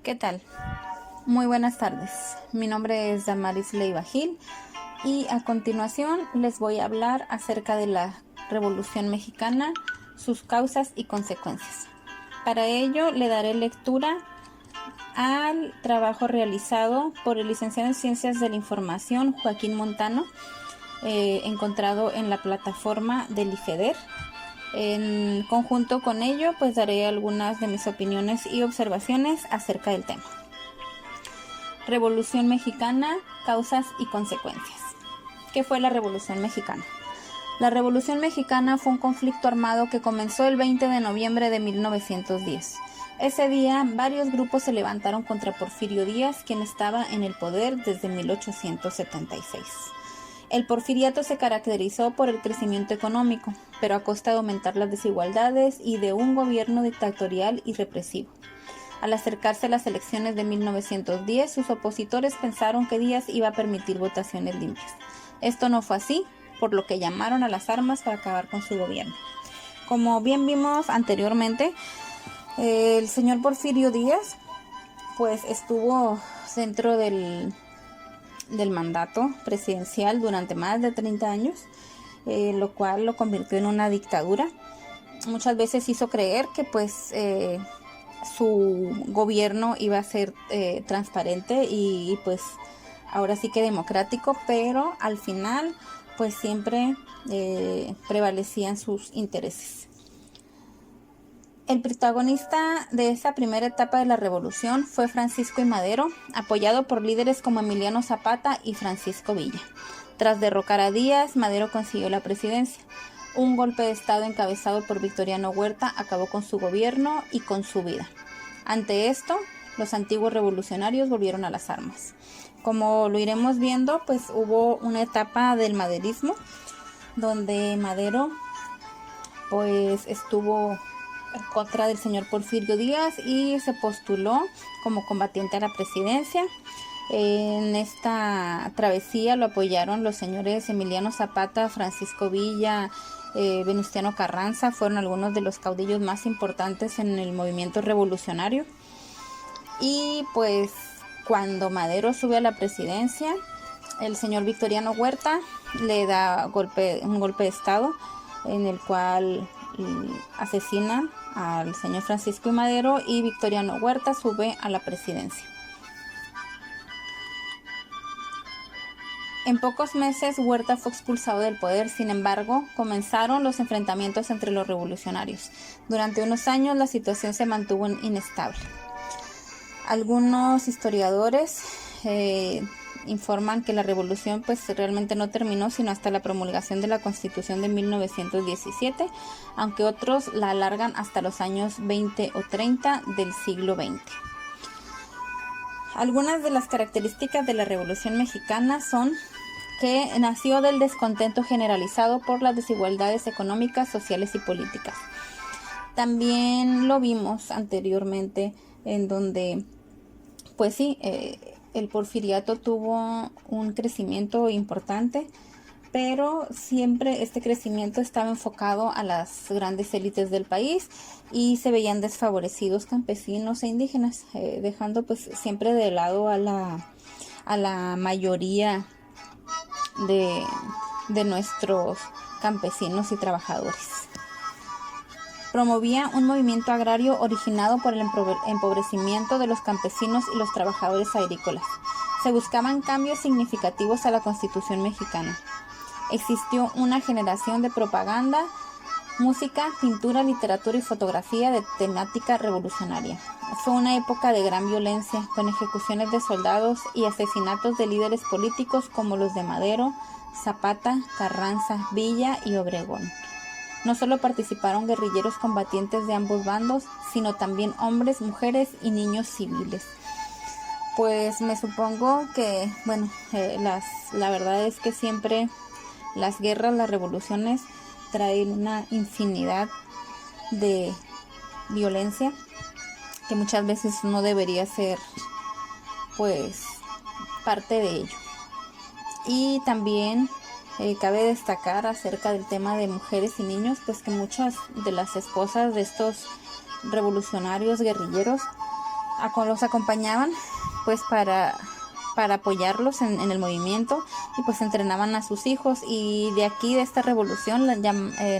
¿Qué tal? Muy buenas tardes. Mi nombre es Damaris Leiva Gil y a continuación les voy a hablar acerca de la Revolución Mexicana, sus causas y consecuencias. Para ello le daré lectura al trabajo realizado por el licenciado en Ciencias de la Información Joaquín Montano, encontrado en la plataforma del IFEDER. En conjunto con ello, pues daré algunas de mis opiniones y observaciones acerca del tema. Revolución Mexicana, causas y consecuencias. ¿Qué fue la Revolución Mexicana? La Revolución Mexicana fue un conflicto armado que comenzó el 20 de noviembre de 1910. Ese día, varios grupos se levantaron contra Porfirio Díaz, quien estaba en el poder desde 1876. El porfiriato se caracterizó por el crecimiento económico, pero a costa de aumentar las desigualdades y de un gobierno dictatorial y represivo. Al acercarse a las elecciones de 1910, sus opositores pensaron que Díaz iba a permitir votaciones limpias. Esto no fue así, por lo que llamaron a las armas para acabar con su gobierno. Como bien vimos anteriormente, el señor Porfirio Díaz pues estuvo dentro del mandato presidencial durante más de 30 años, lo cual lo convirtió en una dictadura. Muchas veces hizo creer que su gobierno iba a ser transparente y pues ahora sí que democrático, pero al final pues siempre prevalecían sus intereses. El protagonista de esa primera etapa de la revolución fue Francisco I. Madero, apoyado por líderes como Emiliano Zapata y Francisco Villa. Tras derrocar a Díaz, Madero consiguió la presidencia. Un golpe de estado encabezado por Victoriano Huerta acabó con su gobierno y con su vida. Ante esto, los antiguos revolucionarios volvieron a las armas. Como lo iremos viendo, pues hubo una etapa del maderismo donde Madero pues estuvo en contra del señor Porfirio Díaz y se postuló como combatiente a la presidencia. En esta travesía lo apoyaron los señores Emiliano Zapata, Francisco Villa, Venustiano Carranza. Fueron algunos de los caudillos más importantes en el movimiento revolucionario. Y pues cuando Madero sube a la presidencia, el señor Victoriano Huerta le da un golpe de estado en el cual asesina al señor Francisco I. Madero y Victoriano Huerta sube a la presidencia. En pocos meses Huerta fue expulsado del poder, sin embargo, comenzaron los enfrentamientos entre los revolucionarios. Durante unos años la situación se mantuvo inestable. Algunos historiadores informan que la revolución pues realmente no terminó sino hasta la promulgación de la Constitución de 1917, aunque otros la alargan hasta los años 20 o 30 del siglo XX. Algunas de las características de la Revolución Mexicana son que nació del descontento generalizado por las desigualdades económicas, sociales y políticas. También lo vimos anteriormente en donde pues sí, el porfiriato tuvo un crecimiento importante, pero siempre este crecimiento estaba enfocado a las grandes élites del país y se veían desfavorecidos campesinos e indígenas, dejando pues siempre de lado a la mayoría de nuestros campesinos y trabajadores. Promovía un movimiento agrario originado por el empobrecimiento de los campesinos y los trabajadores agrícolas. Se buscaban cambios significativos a la Constitución mexicana. Existió una generación de propaganda, música, pintura, literatura y fotografía de temática revolucionaria. Fue una época de gran violencia, con ejecuciones de soldados y asesinatos de líderes políticos como los de Madero, Zapata, Carranza, Villa y Obregón. No solo participaron guerrilleros combatientes de ambos bandos, sino también hombres, mujeres y niños civiles. Pues me supongo que, la verdad es que siempre las guerras, las revoluciones traen una infinidad de violencia que muchas veces no debería ser, pues, parte de ello. Y también cabe destacar acerca del tema de mujeres y niños, pues que muchas de las esposas de estos revolucionarios guerrilleros los acompañaban pues para apoyarlos en el movimiento, y pues entrenaban a sus hijos, y de aquí, de esta revolución,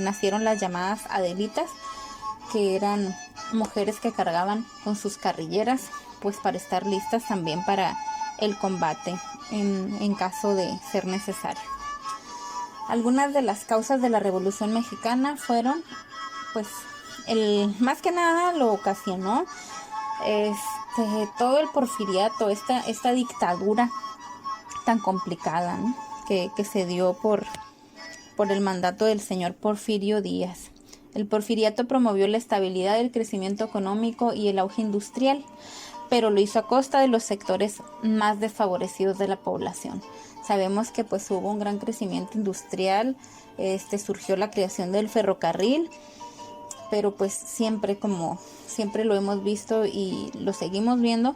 nacieron las llamadas Adelitas, que eran mujeres que cargaban con sus carrilleras pues para estar listas también para el combate en caso de ser necesario. Algunas de las causas de la Revolución Mexicana fueron, pues, más que nada lo ocasionó todo el porfiriato, esta dictadura tan complicada, ¿no? que se dio por el mandato del señor Porfirio Díaz. El porfiriato promovió la estabilidad, el crecimiento económico y el auge industrial, pero lo hizo a costa de los sectores más desfavorecidos de la población. Sabemos que pues hubo un gran crecimiento industrial, surgió la creación del ferrocarril, pero pues siempre lo hemos visto y lo seguimos viendo,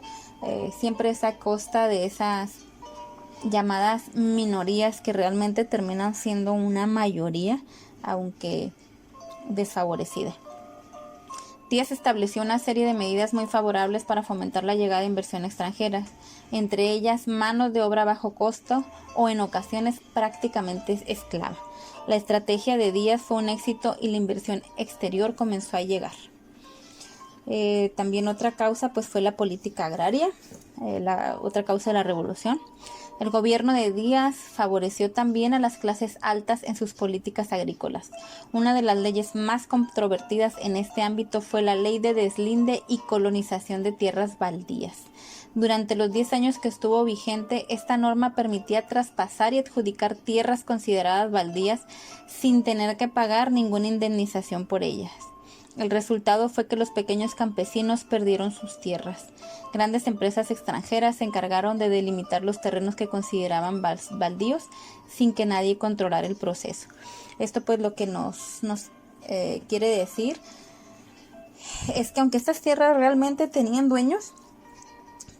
siempre es a costa de esas llamadas minorías que realmente terminan siendo una mayoría, aunque desfavorecida. Díaz estableció una serie de medidas muy favorables para fomentar la llegada de inversión extranjera, entre ellas manos de obra a bajo costo o en ocasiones prácticamente esclava. La estrategia de Díaz fue un éxito y la inversión exterior comenzó a llegar. También otra causa pues fue la política agraria, la otra causa de la revolución. El gobierno de Díaz favoreció también a las clases altas en sus políticas agrícolas. Una de las leyes más controvertidas en este ámbito fue la Ley de Deslinde y Colonización de Tierras Baldías. Durante los 10 años que estuvo vigente, esta norma permitía traspasar y adjudicar tierras consideradas baldías sin tener que pagar ninguna indemnización por ellas. El resultado fue que los pequeños campesinos perdieron sus tierras. Grandes empresas extranjeras se encargaron de delimitar los terrenos que consideraban baldíos sin que nadie controlara el proceso. Esto pues lo que nos quiere decir es que aunque estas tierras realmente tenían dueños,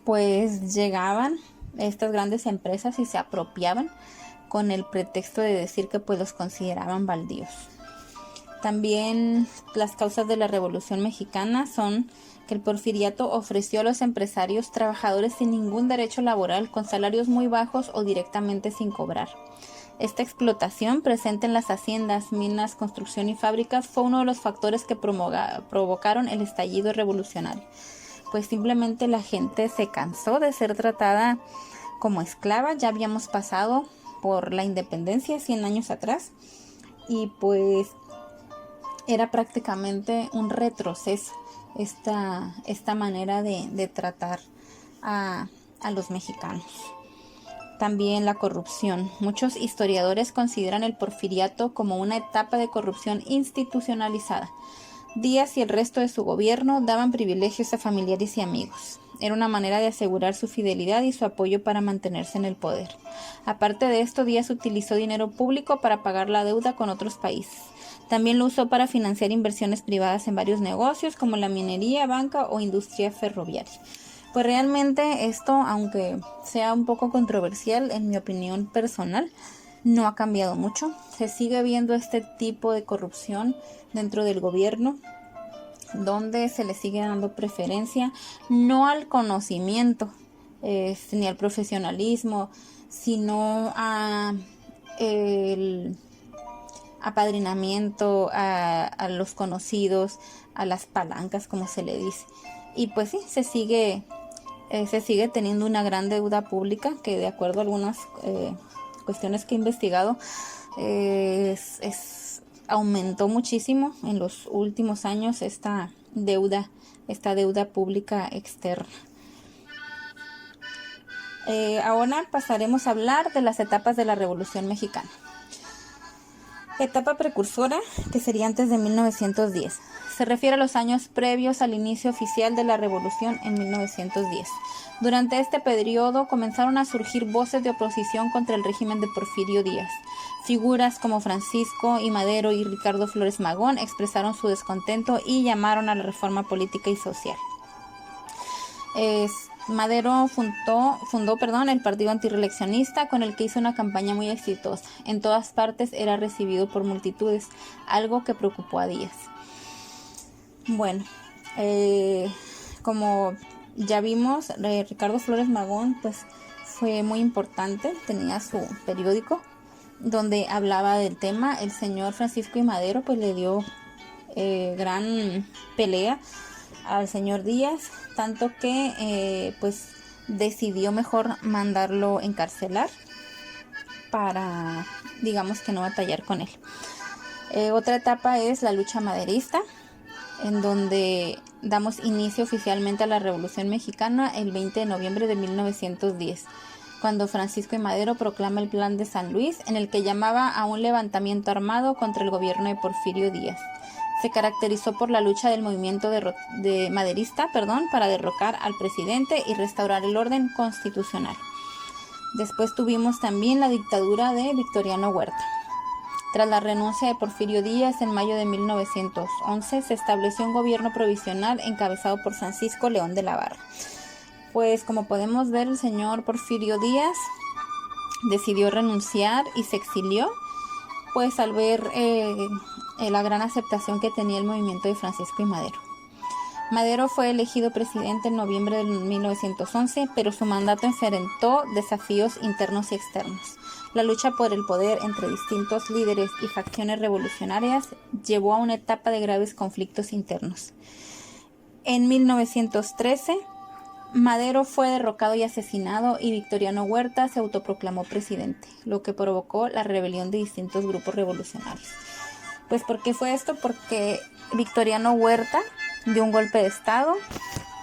pues llegaban estas grandes empresas y se apropiaban con el pretexto de decir que pues los consideraban baldíos. También las causas de la Revolución Mexicana son que el porfiriato ofreció a los empresarios trabajadores sin ningún derecho laboral, con salarios muy bajos o directamente sin cobrar. Esta explotación presente en las haciendas, minas, construcción y fábricas fue uno de los factores que provocaron el estallido revolucionario. Pues simplemente la gente se cansó de ser tratada como esclava. Ya habíamos pasado por la independencia 100 años atrás y pues era prácticamente un retroceso esta manera de tratar a los mexicanos. También la corrupción. Muchos historiadores consideran el porfiriato como una etapa de corrupción institucionalizada. Díaz y el resto de su gobierno daban privilegios a familiares y amigos. Era una manera de asegurar su fidelidad y su apoyo para mantenerse en el poder. Aparte de esto, Díaz utilizó dinero público para pagar la deuda con otros países. También lo usó para financiar inversiones privadas en varios negocios como la minería, banca o industria ferroviaria. Pues realmente esto, aunque sea un poco controversial en mi opinión personal, no ha cambiado mucho. Se sigue viendo este tipo de corrupción dentro del gobierno, donde se le sigue dando preferencia no al conocimiento ni al profesionalismo, sino a el apadrinamiento, a los conocidos, a las palancas, como se le dice. Y pues sí, se sigue teniendo una gran deuda pública que, de acuerdo a algunas cuestiones que he investigado, aumentó muchísimo en los últimos años esta deuda pública externa. Ahora pasaremos a hablar de las etapas de la Revolución Mexicana. Etapa precursora, que sería antes de 1910. Se refiere a los años previos al inicio oficial de la Revolución en 1910. Durante este periodo comenzaron a surgir voces de oposición contra el régimen de Porfirio Díaz. Figuras como Francisco I. Madero y Ricardo Flores Magón expresaron su descontento y llamaron a la reforma política y social. Madero fundó el partido antirreeleccionista, con el que hizo una campaña muy exitosa. En todas partes era recibido por multitudes, algo que preocupó a Díaz. Bueno, como ya vimos, Ricardo Flores Magón pues fue muy importante, tenía su periódico donde hablaba del tema. El señor Francisco I. Madero pues le dio gran pelea al señor Díaz, tanto que pues decidió mejor mandarlo encarcelar para, digamos, que no batallar con él. Otra etapa es la lucha maderista, en donde damos inicio oficialmente a la Revolución Mexicana el 20 de noviembre de 1910, cuando Francisco I. Madero proclama el Plan de San Luis, en el que llamaba a un levantamiento armado contra el gobierno de Porfirio Díaz. Se caracterizó por la lucha del movimiento maderista para derrocar al presidente y restaurar el orden constitucional. Después tuvimos también la dictadura de Victoriano Huerta. Tras la renuncia de Porfirio Díaz en mayo de 1911, se estableció un gobierno provisional encabezado por Francisco León de la Barra. Pues como podemos ver, el señor Porfirio Díaz decidió renunciar y se exilió, pues al ver la gran aceptación que tenía el movimiento de Francisco I. Madero. Madero fue elegido presidente en noviembre de 1911, pero su mandato enfrentó desafíos internos y externos. La lucha por el poder entre distintos líderes y facciones revolucionarias llevó a una etapa de graves conflictos internos. En 1913, Madero fue derrocado y asesinado y Victoriano Huerta se autoproclamó presidente, lo que provocó la rebelión de distintos grupos revolucionarios. Pues ¿por qué fue esto? Porque Victoriano Huerta dio un golpe de estado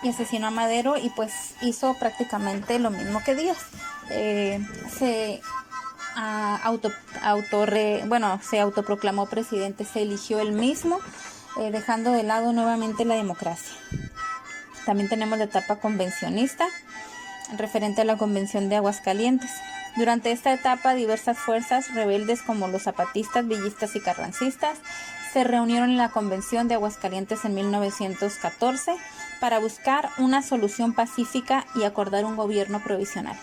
y asesinó a Madero y pues hizo prácticamente lo mismo que Díaz. Se autoproclamó presidente, se eligió él mismo, dejando de lado nuevamente la democracia. También tenemos la etapa convencionista, referente a la Convención de Aguascalientes. Durante esta etapa, diversas fuerzas rebeldes como los zapatistas, villistas y carrancistas se reunieron en la Convención de Aguascalientes en 1914 para buscar una solución pacífica y acordar un gobierno provisional.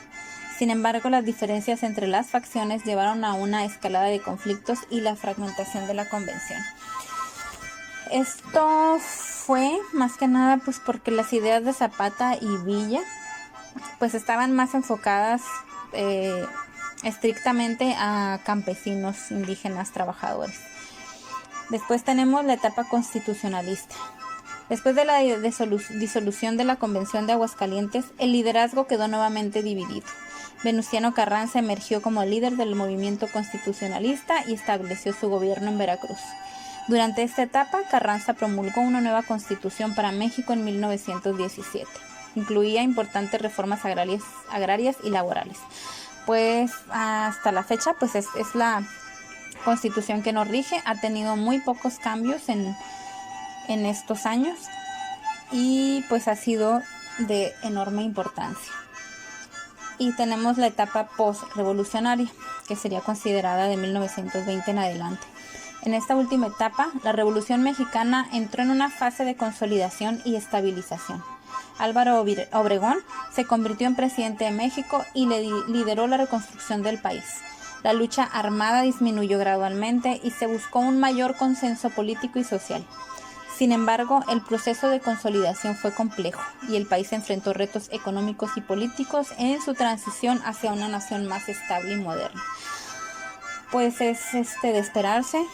Sin embargo, las diferencias entre las facciones llevaron a una escalada de conflictos y la fragmentación de la convención. Esto fue más que nada pues porque las ideas de Zapata y Villa pues estaban más enfocadas estrictamente a campesinos, indígenas, trabajadores. Después tenemos la etapa constitucionalista. Después de la disolución de la Convención de Aguascalientes, el liderazgo quedó nuevamente dividido. Venustiano Carranza emergió como líder del movimiento constitucionalista y estableció su gobierno en Veracruz. Durante esta etapa, Carranza promulgó una nueva constitución para México en 1917. Incluía importantes reformas agrarias y laborales. Pues hasta la fecha pues es la constitución que nos rige. Ha tenido muy pocos cambios en estos años y pues ha sido de enorme importancia. Y tenemos la etapa post-revolucionaria, que sería considerada de 1920 en adelante. En esta última etapa, la Revolución Mexicana entró en una fase de consolidación y estabilización. Álvaro Obregón se convirtió en presidente de México y lideró la reconstrucción del país. La lucha armada disminuyó gradualmente y se buscó un mayor consenso político y social. Sin embargo, el proceso de consolidación fue complejo y el país enfrentó retos económicos y políticos en su transición hacia una nación más estable y moderna. Pues es de esperarse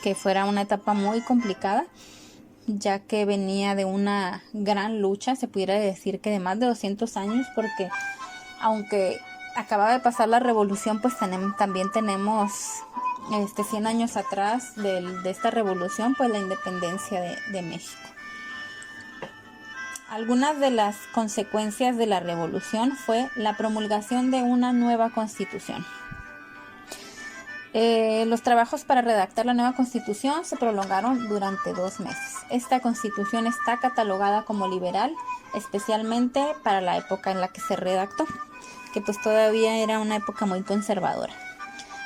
que fuera una etapa muy complicada, ya que venía de una gran lucha, se pudiera decir que de más de 200 años, porque aunque acababa de pasar la revolución, pues también tenemos 100 años atrás de esta revolución, pues la independencia de México. Algunas de las consecuencias de la revolución fue la promulgación de una nueva constitución. Los trabajos para redactar la nueva constitución se prolongaron durante 2 meses. Esta constitución está catalogada como liberal, especialmente para la época en la que se redactó, que pues todavía era una época muy conservadora.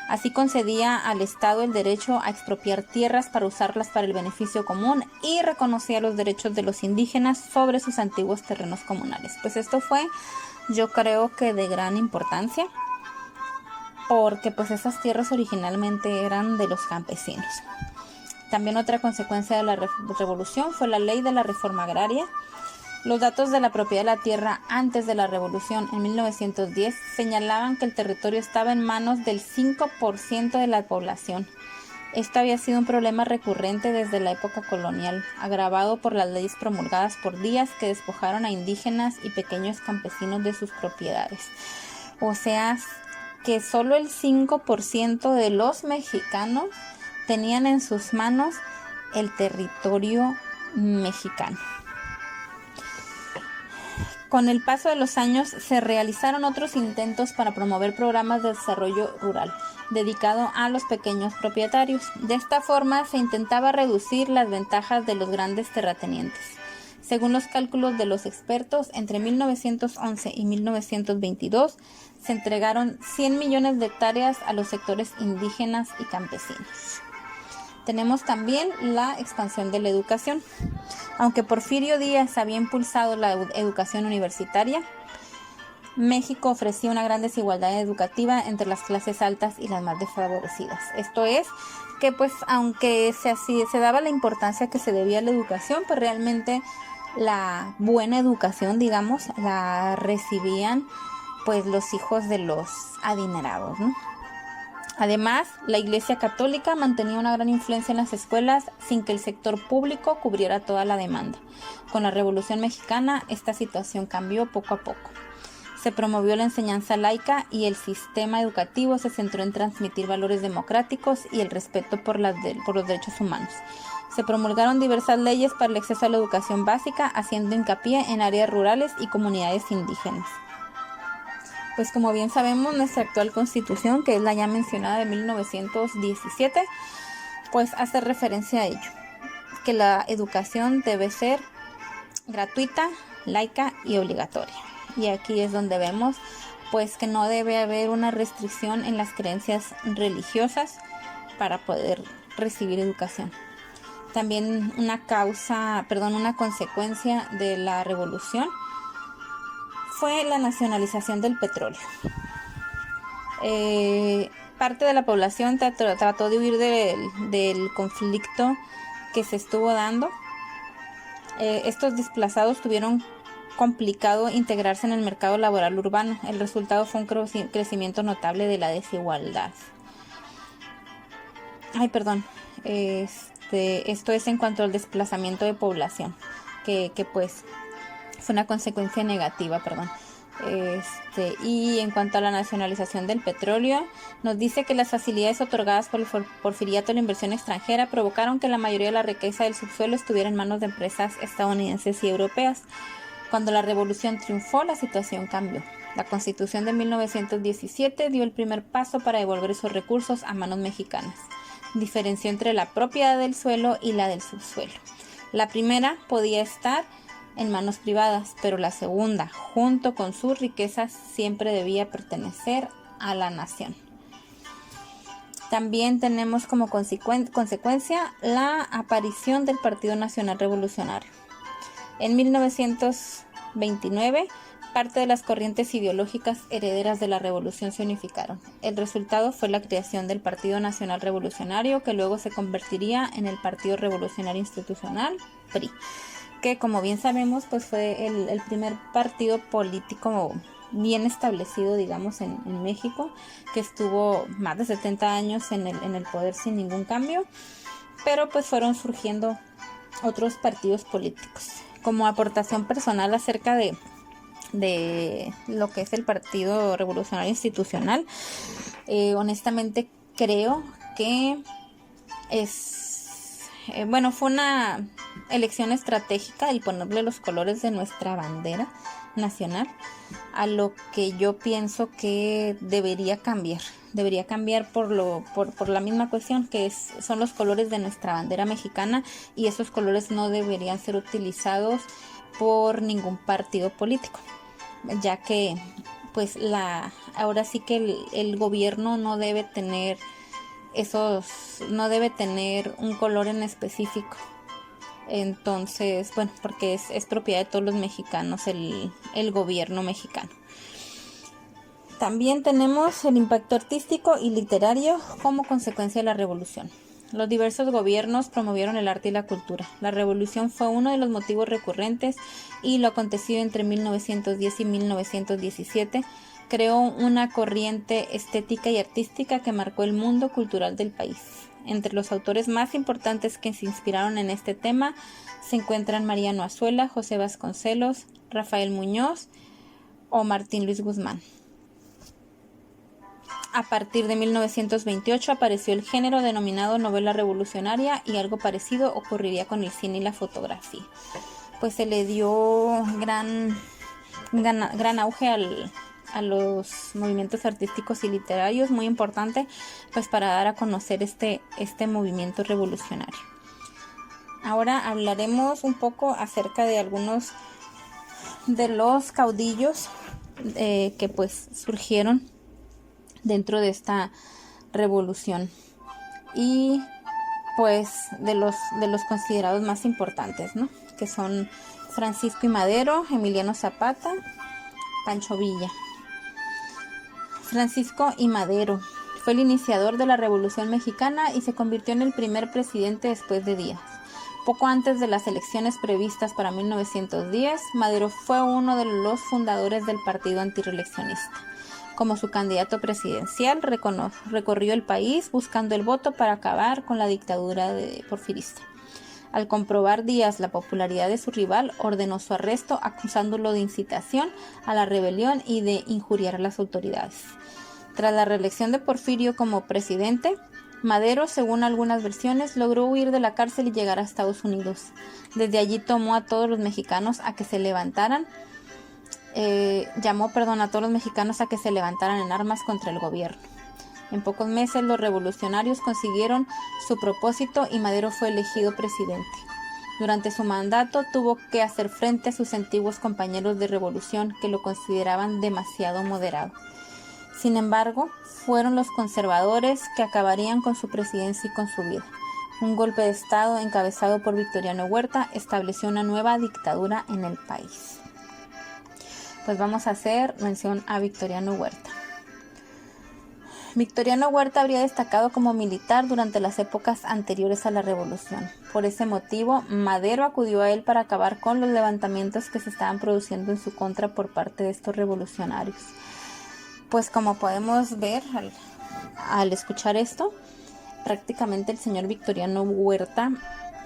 Así concedía al Estado el derecho a expropiar tierras para usarlas para el beneficio común y reconocía los derechos de los indígenas sobre sus antiguos terrenos comunales. Pues esto fue, yo creo que de gran importancia, porque pues esas tierras originalmente eran de los campesinos. También otra consecuencia de la revolución fue la ley de la reforma agraria, Los datos de la propiedad de la tierra antes de la revolución en 1910 señalaban que el territorio estaba en manos del 5% de la población. Esto había sido un problema recurrente desde la época colonial, agravado por las leyes promulgadas por Díaz que despojaron a indígenas y pequeños campesinos de sus propiedades. O sea, que solo el 5% de los mexicanos tenían en sus manos el territorio mexicano. Con el paso de los años se realizaron otros intentos para promover programas de desarrollo rural dedicado a los pequeños propietarios. De esta forma se intentaba reducir las ventajas de los grandes terratenientes. Según los cálculos de los expertos, entre 1911 y 1922 se entregaron 100 millones de hectáreas a los sectores indígenas y campesinos. Tenemos también la expansión de la educación. Aunque Porfirio Díaz había impulsado la educación universitaria, México ofrecía una gran desigualdad educativa entre las clases altas y las más desfavorecidas. Esto es que pues aunque se daba la importancia que se debía a la educación, pues realmente la buena educación, digamos, la recibían pues los hijos de los adinerados, ¿no? Además, la Iglesia Católica mantenía una gran influencia en las escuelas sin que el sector público cubriera toda la demanda. Con la Revolución Mexicana, esta situación cambió poco a poco. Se promovió la enseñanza laica y el sistema educativo se centró en transmitir valores democráticos y el respeto por los derechos humanos. Se promulgaron diversas leyes para el acceso a la educación básica, haciendo hincapié en áreas rurales y comunidades indígenas. Pues como bien sabemos, nuestra actual Constitución, que es la ya mencionada de 1917, pues hace referencia a ello, que la educación debe ser gratuita, laica y obligatoria. Y aquí es donde vemos pues que no debe haber una restricción en las creencias religiosas para poder recibir educación. También una consecuencia de la revolución fue la nacionalización del petróleo. Parte de la población trató de huir del conflicto que se estuvo dando. Estos desplazados tuvieron complicado integrarse en el mercado laboral urbano. El resultado fue un crecimiento notable de la desigualdad. Esto es en cuanto al desplazamiento de población, que pues fue una consecuencia negativa, y en cuanto a la nacionalización del petróleo, nos dice que las facilidades otorgadas por el porfiriato a la inversión extranjera provocaron que la mayoría de la riqueza del subsuelo estuviera en manos de empresas estadounidenses y europeas. Cuando la revolución triunfó, la situación cambió. La Constitución de 1917 dio el primer paso para devolver esos recursos a manos mexicanas. Diferenció entre la propiedad del suelo y la del subsuelo. La primera podía estar en manos privadas, pero la segunda, junto con sus riquezas, siempre debía pertenecer a la nación. También tenemos como consecuencia la aparición del Partido Nacional Revolucionario. En 1929, parte de las corrientes ideológicas herederas de la revolución se unificaron. El resultado fue la creación del Partido Nacional Revolucionario, que luego se convertiría en el Partido Revolucionario Institucional, PRI, que como bien sabemos pues fue el primer partido político bien establecido, digamos, en México, que estuvo más de 70 años en el poder sin ningún cambio, pero pues fueron surgiendo otros partidos políticos. Como aportación personal acerca de lo que es el Partido Revolucionario Institucional, honestamente creo que fue una elección estratégica el ponerle los colores de nuestra bandera nacional, a lo que yo pienso que debería cambiar por la misma cuestión que son los colores de nuestra bandera mexicana, y esos colores no deberían ser utilizados por ningún partido político, ya que pues ahora sí que el gobierno no debe tener un color en específico. Entonces, porque es propiedad de todos los mexicanos el gobierno mexicano. También tenemos el impacto artístico y literario como consecuencia de la revolución. Los diversos gobiernos promovieron el arte y la cultura. La revolución fue uno de los motivos recurrentes y lo acontecido entre 1910 y 1917 creó una corriente estética y artística que marcó el mundo cultural del país. Entre los autores más importantes que se inspiraron en este tema se encuentran Mariano Azuela, José Vasconcelos, Rafael Muñoz o Martín Luis Guzmán. A partir de 1928 apareció el género denominado novela revolucionaria y algo parecido ocurriría con el cine y la fotografía. Pues se le dio gran auge a los movimientos artísticos y literarios, muy importante pues para dar a conocer este movimiento revolucionario. Ahora hablaremos un poco acerca de algunos de los caudillos que pues surgieron dentro de esta revolución y pues de los considerados más importantes, ¿no? Que son Francisco I. Madero, Emiliano Zapata, Pancho Villa. Francisco I. Madero fue el iniciador de la Revolución Mexicana y se convirtió en el primer presidente después de Díaz. Poco antes de las elecciones previstas para 1910, Madero fue uno de los fundadores del partido antirreeleccionista. Como su candidato presidencial, recorrió el país buscando el voto para acabar con la dictadura porfirista. Al comprobar Díaz la popularidad de su rival, ordenó su arresto acusándolo de incitación a la rebelión y de injuriar a las autoridades. Tras la reelección de Porfirio como presidente, Madero, según algunas versiones, logró huir de la cárcel y llegar a Estados Unidos. Desde allí tomó a todos los mexicanos a que se levantaran llamó a todos los mexicanos a que se levantaran en armas contra el gobierno. En pocos meses los revolucionarios consiguieron su propósito y Madero fue elegido presidente. Durante su mandato tuvo que hacer frente a sus antiguos compañeros de revolución que lo consideraban demasiado moderado. Sin embargo, fueron los conservadores que acabarían con su presidencia y con su vida. Un golpe de estado encabezado por Victoriano Huerta estableció una nueva dictadura en el país. Pues vamos a hacer mención a Victoriano Huerta. Victoriano Huerta habría destacado como militar durante las épocas anteriores a la revolución. Por ese motivo, Madero acudió a él para acabar con los levantamientos que se estaban produciendo en su contra por parte de estos revolucionarios. Pues como podemos ver al escuchar esto, prácticamente el señor Victoriano Huerta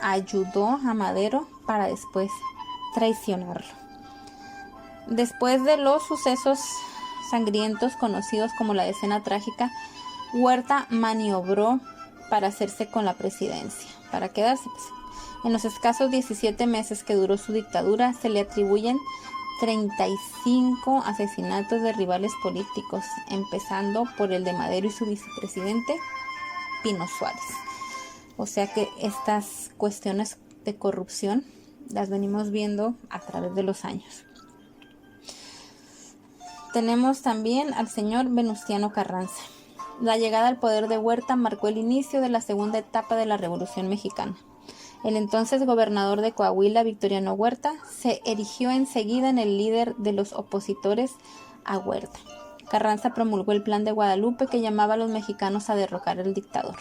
ayudó a Madero para después traicionarlo. Después de los sucesos sangrientos conocidos como la Decena Trágica, Huerta maniobró para hacerse con la presidencia, para quedarse. En los escasos 17 meses que duró su dictadura, se le atribuyen 35 asesinatos de rivales políticos, empezando por el de Madero y su vicepresidente, Pino Suárez. O sea que estas cuestiones de corrupción las venimos viendo a través de los años. Tenemos también al señor Venustiano Carranza. La llegada al poder de Huerta marcó el inicio de la segunda etapa de la Revolución Mexicana. El entonces gobernador de Coahuila, Victoriano Huerta, se erigió enseguida en el líder de los opositores a Huerta. Carranza promulgó el Plan de Guadalupe que llamaba a los mexicanos a derrocar al dictador.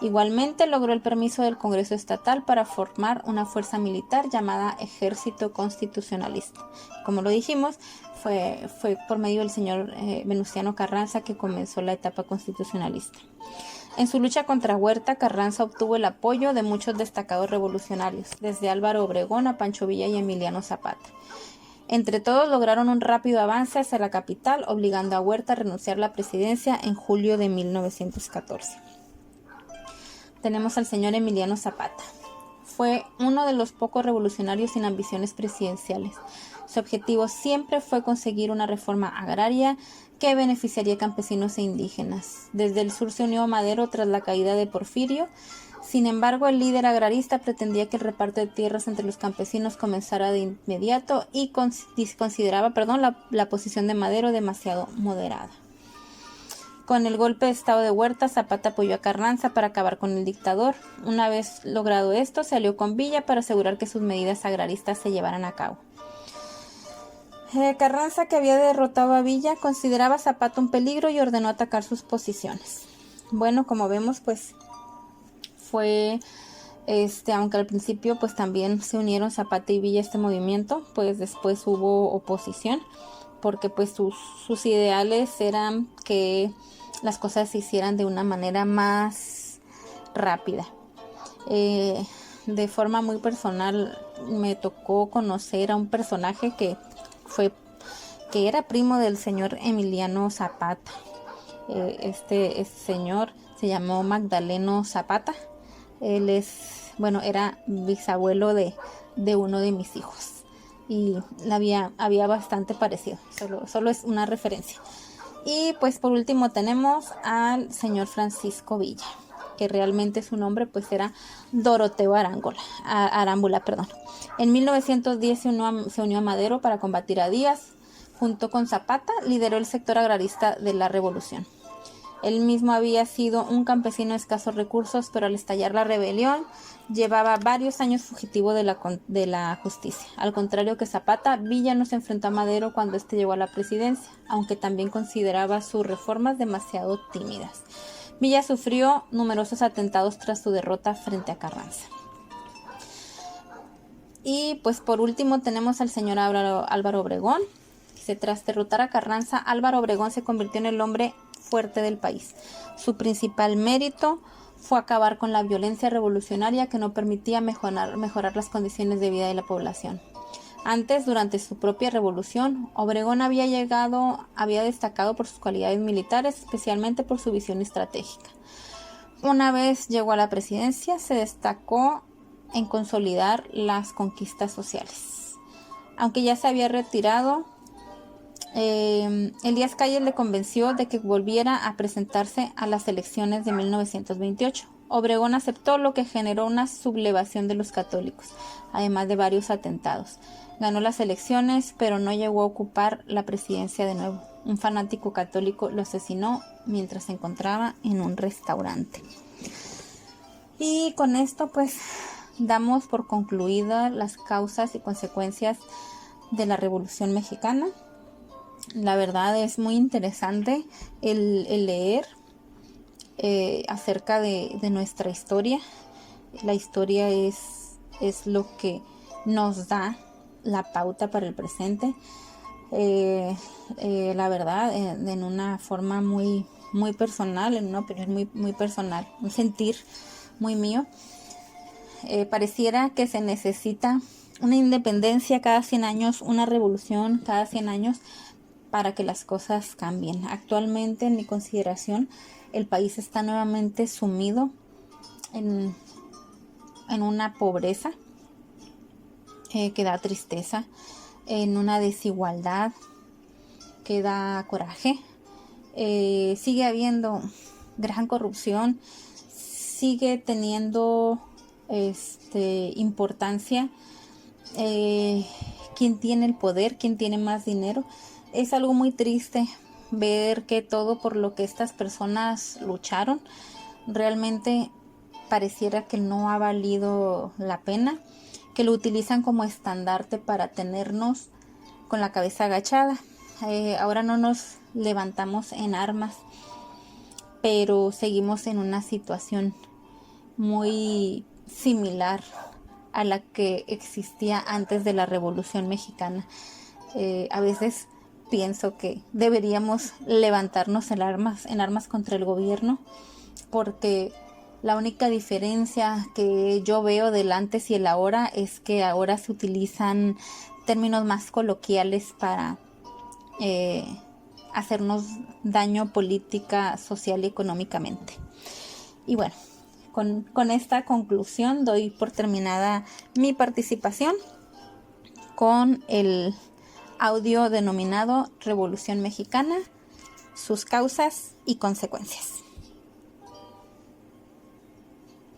Igualmente logró el permiso del Congreso Estatal para formar una fuerza militar llamada Ejército Constitucionalista. Como lo dijimos, fue por medio del señor Venustiano Carranza que comenzó la etapa constitucionalista. En su lucha contra Huerta, Carranza obtuvo el apoyo de muchos destacados revolucionarios, desde Álvaro Obregón a Pancho Villa y Emiliano Zapata. Entre todos lograron un rápido avance hacia la capital, obligando a Huerta a renunciar a la presidencia en julio de 1914. Tenemos al señor Emiliano Zapata. Fue uno de los pocos revolucionarios sin ambiciones presidenciales. Su objetivo siempre fue conseguir una reforma agraria que beneficiaría a campesinos e indígenas. Desde el sur se unió a Madero tras la caída de Porfirio. Sin embargo, el líder agrarista pretendía que el reparto de tierras entre los campesinos comenzara de inmediato y consideraba la posición de Madero demasiado moderada. Con el golpe de estado de Huerta, Zapata apoyó a Carranza para acabar con el dictador. Una vez logrado esto, se alió con Villa para asegurar que sus medidas agraristas se llevaran a cabo. Carranza, que había derrotado a Villa, consideraba a Zapata un peligro y ordenó atacar sus posiciones. Bueno, como vemos, pues fue, aunque al principio pues también se unieron Zapata y Villa a este movimiento, pues después hubo oposición, porque pues sus ideales eran que las cosas se hicieran de una manera más rápida. De forma muy personal me tocó conocer a un personaje que era primo del señor Emiliano Zapata. Este señor se llamó Magdaleno Zapata. Él era bisabuelo de uno de mis hijos y había bastante parecido, solo es una referencia. Y pues por último tenemos al señor Francisco Villa, que realmente su nombre pues era Doroteo Arámbula. En 1910 se unió a Madero para combatir a Díaz. Junto con Zapata lideró el sector agrarista de la revolución. Él mismo había sido un campesino de escasos recursos, pero al estallar la rebelión llevaba varios años fugitivo de la justicia. Al contrario que Zapata, Villa no se enfrentó a Madero cuando éste llegó a la presidencia, aunque también consideraba sus reformas demasiado tímidas. Villa sufrió numerosos atentados tras su derrota frente a Carranza. Y pues por último tenemos al señor Álvaro Obregón. Tras derrotar a Carranza, Álvaro Obregón se convirtió en el hombre fuerte del país. Su principal mérito fue acabar con la violencia revolucionaria que no permitía mejorar las condiciones de vida de la población. Antes, durante su propia revolución, Obregón había destacado por sus cualidades militares, especialmente por su visión estratégica. Una vez llegó a la presidencia, se destacó en consolidar las conquistas sociales. Aunque ya se había retirado, Elías Calles le convenció de que volviera a presentarse a las elecciones de 1928. Obregón aceptó, lo que generó una sublevación de los católicos, además de varios atentados. Ganó las elecciones, pero no llegó a ocupar la presidencia de nuevo. Un fanático católico lo asesinó mientras se encontraba en un restaurante. Y con esto pues damos por concluidas las causas y consecuencias de la Revolución Mexicana. La verdad es muy interesante el leer acerca de nuestra historia. La historia es lo que nos da la pauta para el presente. La verdad, en una forma muy, muy personal, en una opinión muy, muy personal, un sentir muy mío, pareciera que se necesita una independencia cada 100 años, una revolución cada 100 años, para que las cosas cambien. Actualmente, en mi consideración, el país está nuevamente sumido en una pobreza que da tristeza, en una desigualdad que da coraje. Sigue habiendo gran corrupción, sigue teniendo importancia quién tiene el poder, quién tiene más dinero. Es algo muy triste ver que todo por lo que estas personas lucharon realmente pareciera que no ha valido la pena, que lo utilizan como estandarte para tenernos con la cabeza agachada. Ahora no nos levantamos en armas, pero seguimos en una situación muy similar a la que existía antes de la Revolución Mexicana. A veces pienso que deberíamos levantarnos en armas contra el gobierno, porque la única diferencia que yo veo del antes y el ahora es que ahora se utilizan términos más coloquiales para hacernos daño política, social y económicamente. Y bueno, con esta conclusión doy por terminada mi participación con el audio denominado Revolución Mexicana, sus causas y consecuencias.